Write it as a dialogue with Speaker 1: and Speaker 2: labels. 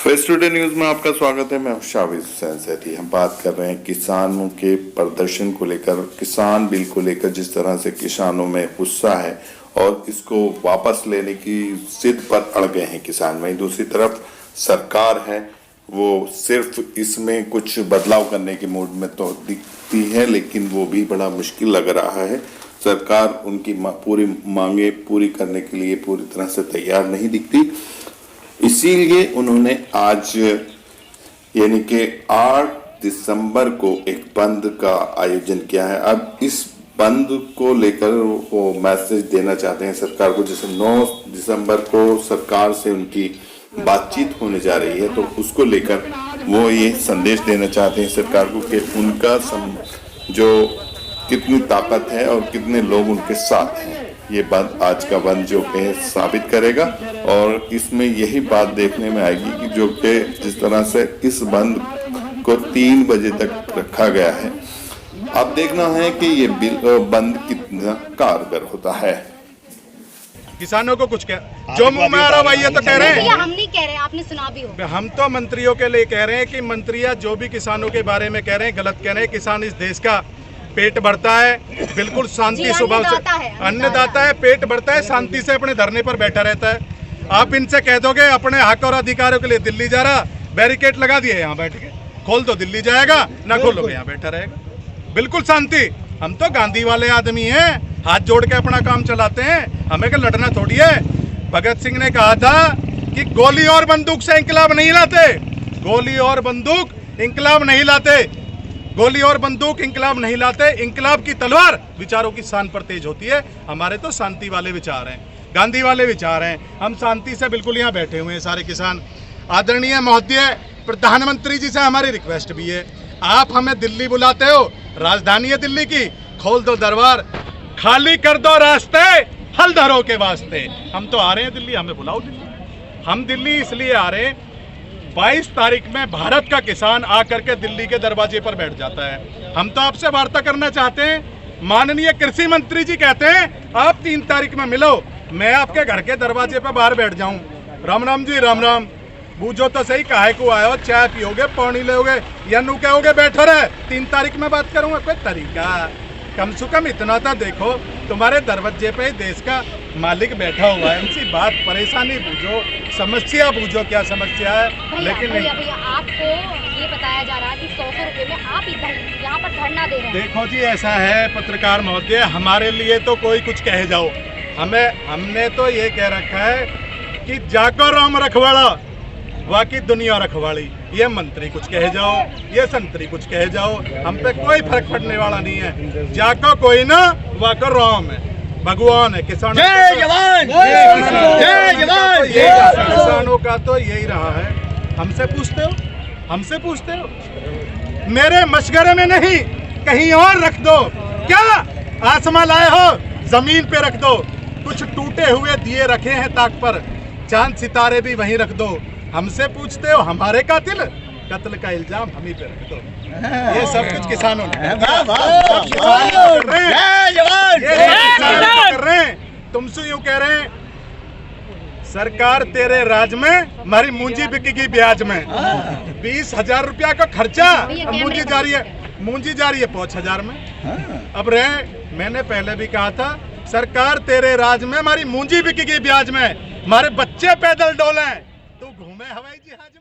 Speaker 1: Face today news में आपका स्वागत है। मैं शाविज हुसैन सैदी। हम बात कर रहे हैं किसानों के प्रदर्शन को लेकर, किसान बिल को लेकर जिस तरह से किसानों में गुस्सा है और इसको वापस लेने की जिद पर अड़ गए हैं किसान। वहीं दूसरी तरफ सरकार है वो सिर्फ इसमें कुछ बदलाव करने के मूड में तो दिखती है, लेकिन वो भी बड़ा मुश्किल लग रहा है। सरकार उनकी पूरी मांगे पूरी करने के लिए पूरी तरह से तैयार नहीं दिखती। इसीलिए उन्होंने आज यानी कि 8 दिसंबर को एक बंद का आयोजन किया है। अब इस बंद को लेकर वो मैसेज देना चाहते हैं सरकार को। जैसे 9 दिसंबर को सरकार से उनकी बातचीत होने जा रही है, तो उसको लेकर वो ये संदेश देना चाहते हैं सरकार को कि उनका जो कितनी ताकत है और कितने लोग उनके साथ हैं। ये बंद, आज का बंद जो है साबित करेगा और इसमें यही बात देखने में आएगी कि जो कि जिस तरह से इस बंद को 3 बजे तक रखा गया है, अब देखना है कि ये बंद कितना कारगर होता है।
Speaker 2: किसानों को कुछ कह जो मुंह में आ रहा भाई ये तो कह रहे हैं।
Speaker 3: हम नहीं कह रहे, आपने सुना भी हो।
Speaker 2: हम तो मंत्रियों के लिए कह रहे हैं कि मंत्रियां जो भी किसानों के बारे में कह रहे हैं गलत कह रहे हैं। किसान इस देश का पेट भरता है, बिल्कुल शांति स्वभाव से अन्नदाता है, पेट भरता है, शांति से अपने धरने पर बैठा रहता है। आप इनसे कह दोगे अपने हक और अधिकारों के लिए दिल्ली जा रहा, बैरिकेड लगा दिए यहाँ बैठ के, खोल दो दिल्ली जाएगा, ना खोलोगे यहाँ बैठा रहेगा। बिल्कुल शांति। हम तो गांधी वाले आदमी हैं, हाथ जोड़ के अपना काम चलाते हैं, हमें क्या लड़ना थोड़ी है। भगत सिंह ने कहा था कि गोली और बंदूक से इंकलाब नहीं लाते, गोली और बंदूक इंकलाब नहीं लाते, गोली और बंदूक इंकलाब नहीं लाते। इंकलाब की तलवार विचारों की शान पर तेज होती है। हमारे तो शांति वाले विचार हैं, गांधी वाले विचार हैं। हम शांति से बिल्कुल यहाँ बैठे हुए हैं सारे किसान। आदरणीय महोदय प्रधानमंत्री जी से हमारी रिक्वेस्ट भी है, आप हमें दिल्ली बुलाते हो, राजधानी है दिल्ली की, खोल दो दरबार, खाली कर दो रास्ते हलधरों के वास्ते। हम तो आ रहे हैं दिल्ली, हमें बुलाओ दिल्ली। हम दिल्ली इसलिए आ रहे हैं, 22 तारीख में भारत का किसान आकर के दिल्ली के दरवाजे पर बैठ जाता है। हम तो आपसे वार्ता करना चाहते हैं। माननीय कृषि मंत्री जी कहते हैं आप 3 तारीख में मिलो, मैं आपके घर के दरवाजे पर बाहर बैठ जाऊं। राम राम जी, राम राम। बूझो तो सही, काहे को आए हो? चाय पियोगे, पानी लोगे या नू कहोगे बैठो रहे, 3 तारीख में बात करूंगा? कोई तरीका? कम से कम इतना तो देखो, तुम्हारे दरवाजे पे देश का मालिक बैठा हुआ है, उनकी बात परेशानी बूझो, समस्या बूझो, क्या समस्या है। लेकिन
Speaker 3: भैया आपको ये बताया जा रहा है कि 100 रुपए में आप इधर यहाँ पर धरना दे रहे हैं।
Speaker 2: देखो जी, ऐसा है पत्रकार महोदय, हमारे लिए तो कोई कुछ कहे जाओ, हमने तो ये कह रखा है कि जाको राम रखवाड़ा वाकी दुनिया रखवाड़ी। ये मंत्री कुछ कहे जाओ, ये संतरी कुछ कहे जाओ, हम पे कोई फर्क पड़ने वाला नहीं है। जाको कोई ना, वाको राम है, भगवान है। किसानों
Speaker 4: जय जवान, जय जवान।
Speaker 2: किसानों का तो यही रहा है। हमसे पूछते हो, हमसे पूछते हो, मेरे मशगरे में नहीं कहीं और रख दो। क्या आसमां लाए हो, जमीन पे रख दो। कुछ टूटे हुए दिए रखे हैं ताक पर, चांद सितारे भी वहीं रख दो। हमसे पूछते हो हमारे कातिल, कत्ल का इल्जाम हम ही पे रख दो। ये सब कुछ किसानों ने कर रहे हैं। तुमसे यूं कह रहे हैं सरकार तेरे राज में हमारी मूंजी बिकेगी ब्याज में। 20,000 रुपया का खर्चा, मूंजी जा रही है 5,000 में। अब मैंने पहले भी कहा था सरकार तेरे राज में हमारी मूंजी बिकेगी ब्याज में, हमारे बच्चे पैदल डोले, तू घूमे हवाई जहाज।